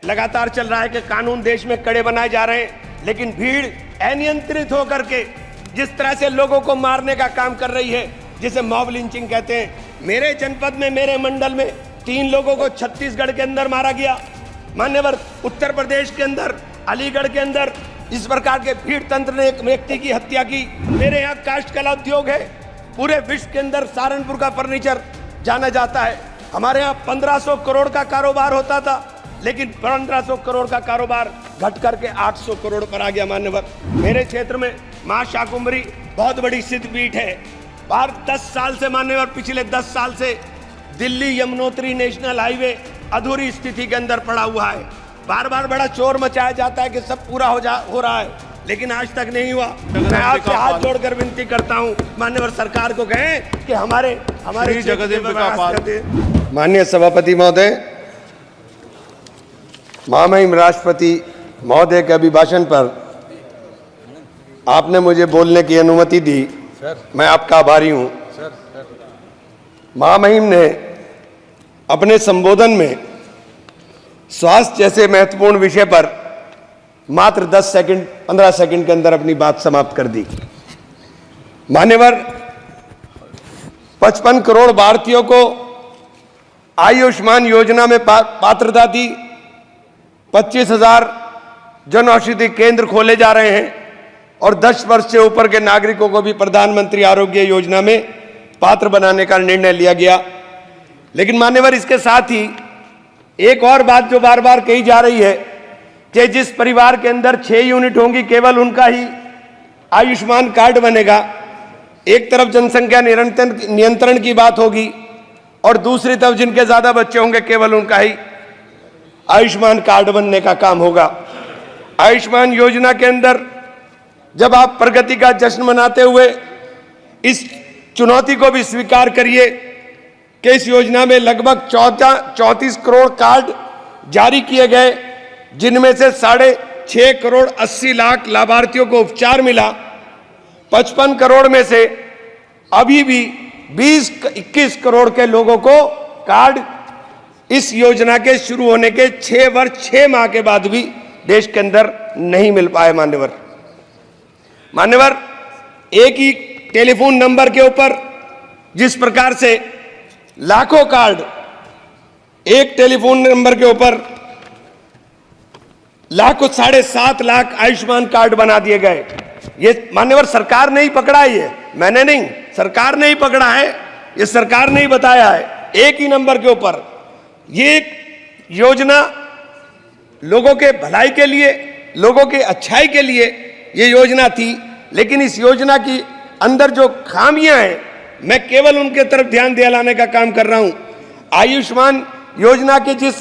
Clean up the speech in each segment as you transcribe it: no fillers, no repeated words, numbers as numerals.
लगातार चल रहा है कि कानून देश में कड़े बनाए जा रहे हैं, लेकिन भीड़ अनियंत्रित होकर के जिस तरह से लोगों को मारने का काम कर रही है, जिसे मॉब लिंचिंग कहते हैं। मेरे जनपद में, मेरे मंडल में 3 लोगों को छत्तीसगढ़ के अंदर मारा गया। मान्यवर उत्तर प्रदेश के अंदर, अलीगढ़ के अंदर इस प्रकार के भीड़ तंत्र ने एक व्यक्ति की हत्या की। मेरे यहाँ काष्ठ कला उद्योग है, पूरे विश्व के अंदर सहारनपुर का फर्नीचर जाना जाता है। हमारे यहाँ 1500 करोड़ का कारोबार होता था, लेकिन 1500 करोड़ का कारोबार घट करके 800 करोड़ पर आ गया। मान्यवर मेरे क्षेत्र में मां शाकुंभरी बहुत बड़ी सिद्धपीठ है। 10 साल से मान्यवर, पिछले 10 साल से दिल्ली यमुनोत्री नेशनल हाईवे अधूरी स्थिति के अंदर पड़ा हुआ है। बार बार बड़ा शोर मचाया जाता है कि सब पूरा हो रहा है, लेकिन आज तक नहीं हुआ। मैं आपसे हाथ जोड़कर विनती करता हूं, माननीय सरकार को कहें कि हमारे माननीय सभापति महोदय, महामहिम राष्ट्रपति महोदय के अभिभाषण पर आपने मुझे बोलने की अनुमति दी, मैं आपका आभारी हूं। महामहिम ने अपने संबोधन में स्वास्थ्य जैसे महत्वपूर्ण विषय पर मात्र 10 सेकंड 15 सेकंड के अंदर अपनी बात समाप्त कर दी। मान्यवर, 55 करोड़ भारतीयों को आयुष्मान योजना में पात्रता थी। 25,000 जन औषधि केंद्र खोले जा रहे हैं और 10 वर्ष से ऊपर के नागरिकों को भी प्रधानमंत्री आरोग्य योजना में पात्र बनाने का निर्णय लिया गया। लेकिन मान्यवर, इसके साथ ही एक और बात जो बार बार कही जा रही है कि जिस परिवार के अंदर 6 यूनिट होंगी, केवल उनका ही आयुष्मान कार्ड बनेगा। एक तरफ जनसंख्या नियंत्रण की बात होगी और दूसरी तरफ जिनके ज्यादा बच्चे होंगे, केवल उनका ही आयुष्मान कार्ड बनने का काम होगा। आयुष्मान योजना के अंदर जब आप प्रगति का जश्न मनाते हुए इस चुनौती को भी स्वीकार करिए कि इस योजना में लगभग 34 करोड़ कार्ड जारी किए गए, जिनमें से 6.5 करोड़ 80 लाख लाभार्थियों को उपचार मिला। 55 करोड़ में से अभी भी 20-21 करोड़ के लोगों को कार्ड इस योजना के शुरू होने के 6 वर्ष 6 माह के बाद भी देश के अंदर नहीं मिल पाए। मान्यवर, एक ही टेलीफोन नंबर के ऊपर जिस प्रकार से लाखों कार्ड, एक टेलीफोन नंबर के ऊपर लाखों 7.5 लाख आयुष्मान कार्ड बना दिए गए। ये मान्यवर सरकार ने ही पकड़ा है, ये मैंने नहीं, सरकार ने ही पकड़ा है, ये सरकार ने ही बताया है। एक ही नंबर के ऊपर ये एक योजना लोगों के भलाई के लिए, लोगों के अच्छाई के लिए ये योजना थी, लेकिन इस योजना की अंदर जो खामियां हैं, मैं केवल उनके तरफ ध्यान दिलाने का काम कर रहा हूं। आयुष्मान योजना के जिस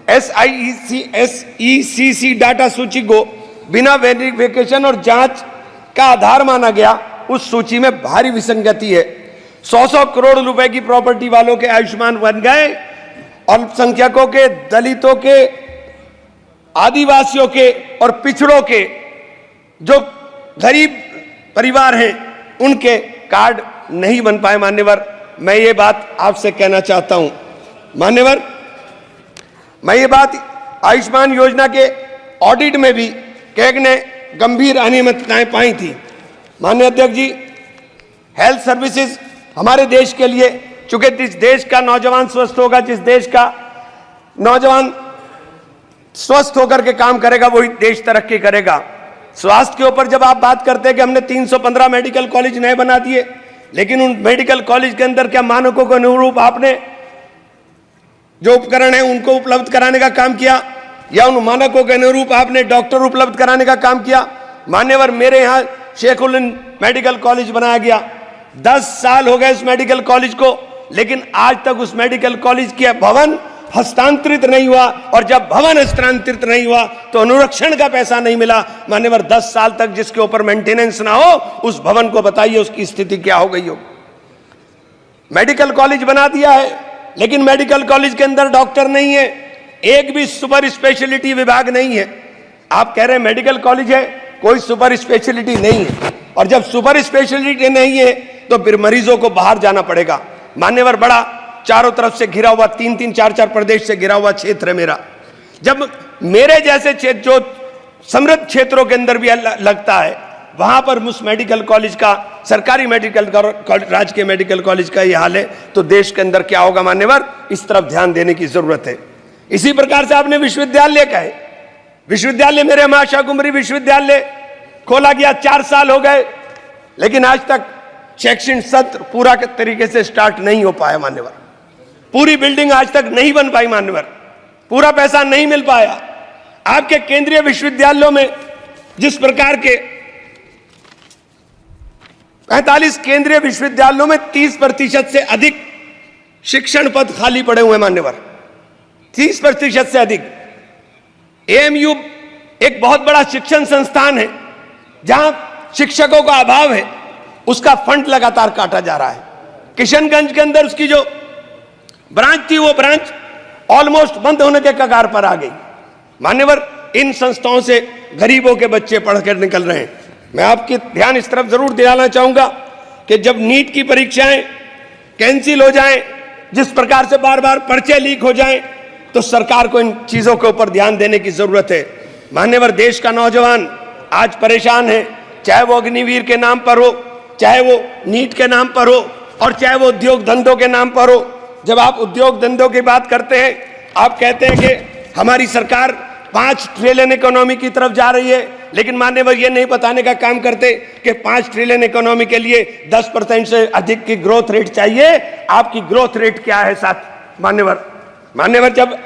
SECC डाटा सूची को बिना वेरिफिकेशन और जांच का आधार माना गया, उस सूची में भारी विसंगति है। 100 करोड़ रुपए की प्रॉपर्टी वालों के आयुष्मान बन गए, अल्पसंख्यकों के, दलितों के, आदिवासियों के और पिछड़ों के जो गरीब परिवार हैं, उनके कार्ड नहीं बन पाए। मान्यवर, मैं ये बात आपसे कहना चाहता हूं। मान्यवर, मैं ये बात आयुष्मान योजना के ऑडिट में भी कैग ने गंभीर अनियमितताएं पाई थी। माननीय अध्यक्ष जी, हेल्थ सर्विसेज हमारे देश के लिए, चूंकि जिस देश का नौजवान स्वस्थ होगा, जिस देश का नौजवान स्वस्थ होकर के काम करेगा, वही देश तरक्की करेगा। स्वास्थ्य के ऊपर जब आप बात करते हैं कि हमने 315 मेडिकल कॉलेज नए बना दिए, लेकिन उन मेडिकल कॉलेज के अंदर क्या मानकों के अनुरूप आपने जो उपकरण है उनको उपलब्ध कराने का काम किया, या उन मानकों के अनुरूप आपने डॉक्टर उपलब्ध कराने का काम किया? मान्यवर, मेरे यहाँ शेखुल मेडिकल कॉलेज बनाया गया, 10 साल हो गए उस मेडिकल कॉलेज को, लेकिन आज तक उस मेडिकल कॉलेज के भवन हस्तांतरित नहीं हुआ, और जब भवन हस्तांतरित नहीं हुआ तो अनुरक्षण का पैसा नहीं मिला। मान्यवर, 10 साल तक जिसके ऊपर मेंटेनेंस ना हो, उस भवन को बताइए उसकी स्थिति क्या हो गई हो। मेडिकल कॉलेज बना दिया है, लेकिन मेडिकल कॉलेज के अंदर डॉक्टर नहीं है, एक भी सुपर स्पेशलिटी विभाग नहीं है। आप कह रहे हैं मेडिकल कॉलेज है, कोई सुपर स्पेशलिटी नहीं है, और जब सुपर स्पेशलिटी नहीं है तो फिर मरीजों को बाहर जाना पड़ेगा। मान्यवर, बड़ा चारों तरफ से घिरा हुआ 3-3, 4-4 प्रदेश से घिरा हुआ क्षेत्र है मेरा। जब मेरे जैसे क्षेत्र जो समृद्ध क्षेत्रों के अंदर भी लगता है, वहां पर उस मेडिकल कॉलेज का, सरकारी मेडिकल राजकीय मेडिकल कॉलेज का ये हाल है, तो देश के अंदर क्या होगा मान्यवर? इस तरफ ध्यान देने की जरूरत है। इसी प्रकार से आपने विश्वविद्यालय का है, विश्वविद्यालय मेरे महाशय कुमरी विश्वविद्यालय खोला गया, 4 साल हो गए, लेकिन आज तक शैक्षणिक सत्र पूरा तरीके से स्टार्ट नहीं हो पाया मान्यवर। पूरी बिल्डिंग आज तक नहीं बन पाई मान्यवर, पूरा पैसा नहीं मिल पाया। आपके केंद्रीय विश्वविद्यालयों में जिस प्रकार के 45 केंद्रीय विश्वविद्यालयों में 30% से अधिक शिक्षण पद खाली पड़े हुए मान्यवर, 30% से अधिक। एएमयू एक बहुत बड़ा शिक्षण संस्थान है, जहां शिक्षकों का अभाव है, उसका फंड लगातार काटा जा रहा है। किशनगंज के अंदर उसकी जो ब्रांच थी, वो ब्रांच ऑलमोस्ट बंद होने के कगार पर आ गई मान्यवर। इन संस्थाओं से गरीबों के बच्चे पढ़कर निकल रहे हैं। मैं आपके ध्यान इस तरफ जरूर दिलाना चाहूंगा कि जब नीट की परीक्षाएं कैंसिल हो जाएं, जिस प्रकार से बार बार पर्चे लीक हो जाएं, तो सरकार को इन चीजों के ऊपर ध्यान देने की जरूरत है मान्यवर। देश का नौजवान आज परेशान है, चाहे वो अग्निवीर के नाम पर हो, चाहे वो नीट के नाम पर हो, और चाहे वो उद्योग धंधों के नाम पर हो। जब आप उद्योग धंधों की बात करते हैं, आप कहते हैं कि हमारी सरकार 5 ट्रिलियन इकोनॉमी की तरफ जा रही है, लेकिन मान्यवर ये नहीं बताने का काम करते कि 5 ट्रिलियन इकोनॉमी के लिए 10% से अधिक की ग्रोथ रेट चाहिए। आपकी ग्रोथ रेट क्या है साथ मान्यवर? जब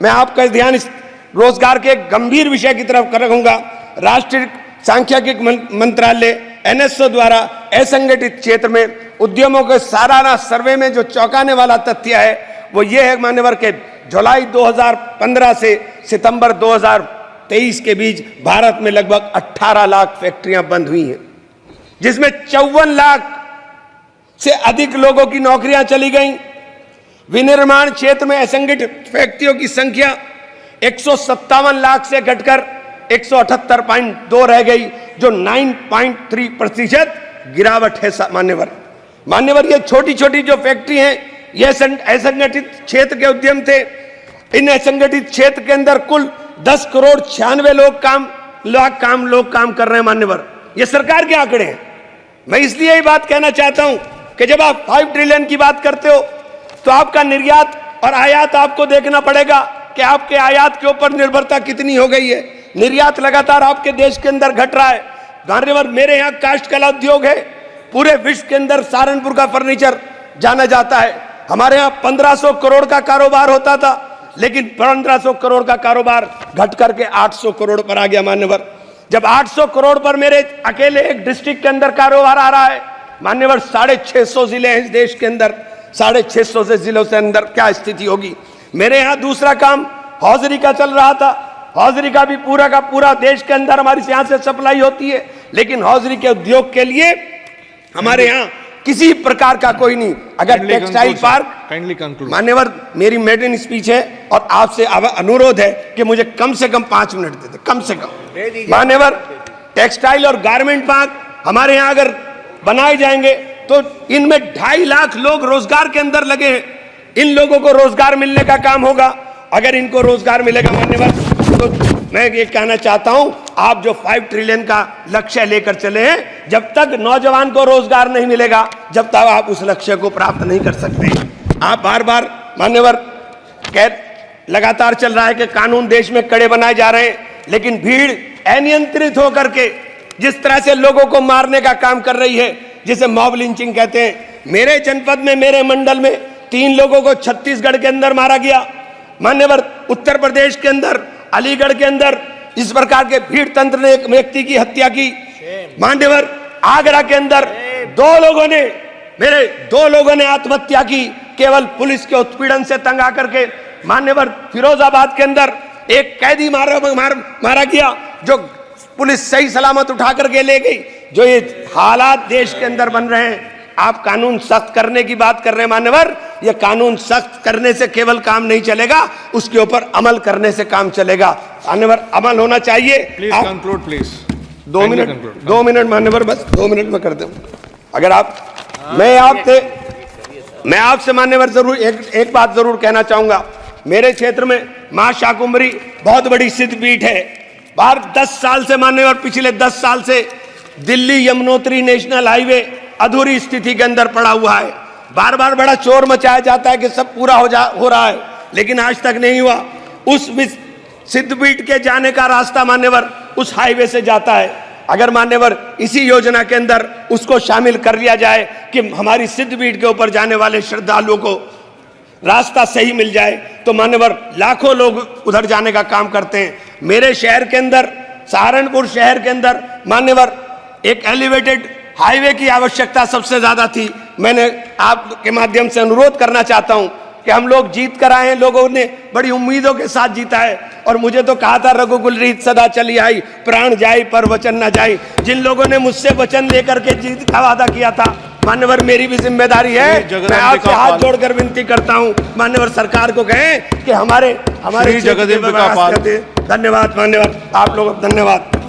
मैं आपका ध्यान इस रोजगार के गंभीर विषय की तरफ रखूंगा, राष्ट्रीय सांख्यिकी मंत्रालय एनएसओ द्वारा असंगठित क्षेत्र में उद्यमों के सालाना सर्वे में जो चौंकाने वाला तथ्य है, वो ये है मान्यवर के जुलाई 2015 से सितंबर 2023 के बीच भारत में लगभग 18 लाख फैक्ट्रियां बंद हुई हैं, जिसमें 54 लाख से अधिक लोगों की नौकरियां चली गई। विनिर्माण क्षेत्र में असंगठित व्यक्तियों की संख्या 157 लाख से घटकर 178.2 रह गई, जो 9.3% गिरावट है मान्यवर। ये छोटी छोटी जो फैक्ट्री हैं, ये असंगठित क्षेत्र के उद्यम थे। इन असंगठित क्षेत्र के अंदर कुल 10 करोड़ 96 लोग काम कर रहे हैं मान्यवर। ये सरकार के आंकड़े हैं। मैं इसलिए ये बात कहना चाहता हूं कि जब आप 5 ट्रिलियन की बात करते हो, तो आपका निर्यात और आयात आपको देखना पड़ेगा कि आपके आयात के ऊपर निर्भरता कितनी हो गई है। निर्यात लगातार आपके देश के अंदर घट रहा है मान्यवर। मेरे यहाँ काष्ठ कला उद्योग है, पूरे विश्व के अंदर सहारनपुर का फर्नीचर जाना जाता है। हमारे यहाँ 1500 करोड़ का कारोबार होता था, लेकिन 1500 करोड़ का कारोबार घट करके 800 करोड़ पर आ गया मान्यवर। जब 800 करोड़ पर मेरे अकेले एक डिस्ट्रिक्ट के अंदर कारोबार आ रहा है मान्यवर, 650 जिले हैं इस देश के अंदर, 650 से जिलों से अंदर क्या स्थिति होगी। मेरे यहाँ दूसरा काम हौजरी का चल रहा था। हौजरी का भी पूरा का पूरा देश के अंदर हमारी यहाँ से सप्लाई होती है, लेकिन हौजरी के उद्योग के लिए हमारे यहाँ किसी प्रकार का कोई नहीं। अगर टेक्सटाइल पार्क मान्यवर, मेरी मेडन स्पीच है और आपसे अनुरोध है कि मुझे कम से कम 5 मिनट दे दे, कम से कम मान्यवर। टेक्सटाइल और गारमेंट पार्क हमारे यहाँ अगर बनाए जाएंगे तो इनमें 2.5 लाख लोग रोजगार के अंदर लगे हैं। इन लोगों को रोजगार मिलने का काम होगा। अगर इनको रोजगार मिलेगा मान्यवर, तो मैं ये कहना चाहता हूं, आप जो 5 ट्रिलियन का लक्ष्य लेकर चले हैं, जब तक नौजवान को रोजगार नहीं मिलेगा, जब तक आप उस लक्ष्य को प्राप्त नहीं कर सकते। आप बार बार मान्यवर लगातार चल रहा है कि कानून देश में कड़े बनाए जा रहे हैं, लेकिन भीड़ अनियंत्रित होकर के जिस तरह से लोगों को मारने का काम कर रही है, जिसे मॉब लिंचिंग कहते हैं। मेरे जनपद में, मेरे मंडल में 3 लोगों को छत्तीसगढ़ के अंदर मारा गया मान्यवर। उत्तर प्रदेश के अंदर, अलीगढ़ के अंदर इस प्रकार के भीड़ तंत्र ने एक व्यक्ति की हत्या की मान्यवर। आगरा के अंदर 2 लोगों ने आत्महत्या की, केवल पुलिस के उत्पीड़न से तंग आकर के मान्यवर। फिरोजाबाद के अंदर एक कैदी मारा गया, जो पुलिस सही सलामत उठा करके ले गई। जो ये हालात देश के अंदर बन रहे हैं, आप कानून सख्त करने की बात कर रहे हैं मान्यवर। ये कानून सख्त करने से केवल काम नहीं चलेगा, उसके ऊपर अमल करने से काम चलेगा मान्यवर। अमल होना चाहिए। Please conclude please. 2 मिनट मान्यवर, बस 2 मिनट में कर दूं। अगर आप मैं आपसे मान्यवर जरूर एक बात जरूर कहना चाहूंगा मेरे क्षेत्र में मां शाकुंभरी बहुत बड़ी सिद्धपीठ है। बाहर 10 साल से मान्यवर, पिछले 10 साल से दिल्ली यमुनोत्री नेशनल हाईवे अधूरी स्थिति के अंदर पड़ा हुआ है। बार बार बड़ा शोर मचाया जाता है कि सब पूरा हो रहा है, लेकिन आज तक नहीं हुआ। उस सिद्धपीठ के जाने का रास्ता मान्यवर उस हाईवे से जाता है। अगर मान्यवर इसी योजना के अंदर उसको शामिल कर लिया जाए कि हमारी सिद्धपीठ के ऊपर जाने वाले श्रद्धालुओं को रास्ता सही मिल जाए, तो मान्यवर लाखों लोग उधर जाने का काम करते हैं। मेरे शहर के अंदर, सहारनपुर शहर के अंदर मान्यवर एक एलिवेटेड हाईवे की आवश्यकता सबसे ज्यादा थी। मैंने आपके माध्यम से अनुरोध करना चाहता हूं कि हम लोग जीत कर आए हैं, लोगों ने बड़ी उम्मीदों के साथ जीता है। और मुझे तो कहा था रघुकुल रीत सदा चली आई, प्राण जाई पर वचन न जाई। जिन लोगों ने मुझसे वचन लेकर के जीत का वादा किया था मान्यवर, मेरी भी जिम्मेदारी है। मैं आपसे हाथ जोड़कर विनती करता हूं मान्यवर, सरकार को कहें कि हमारे धन्यवाद मान्यवर, आप लोग धन्यवाद।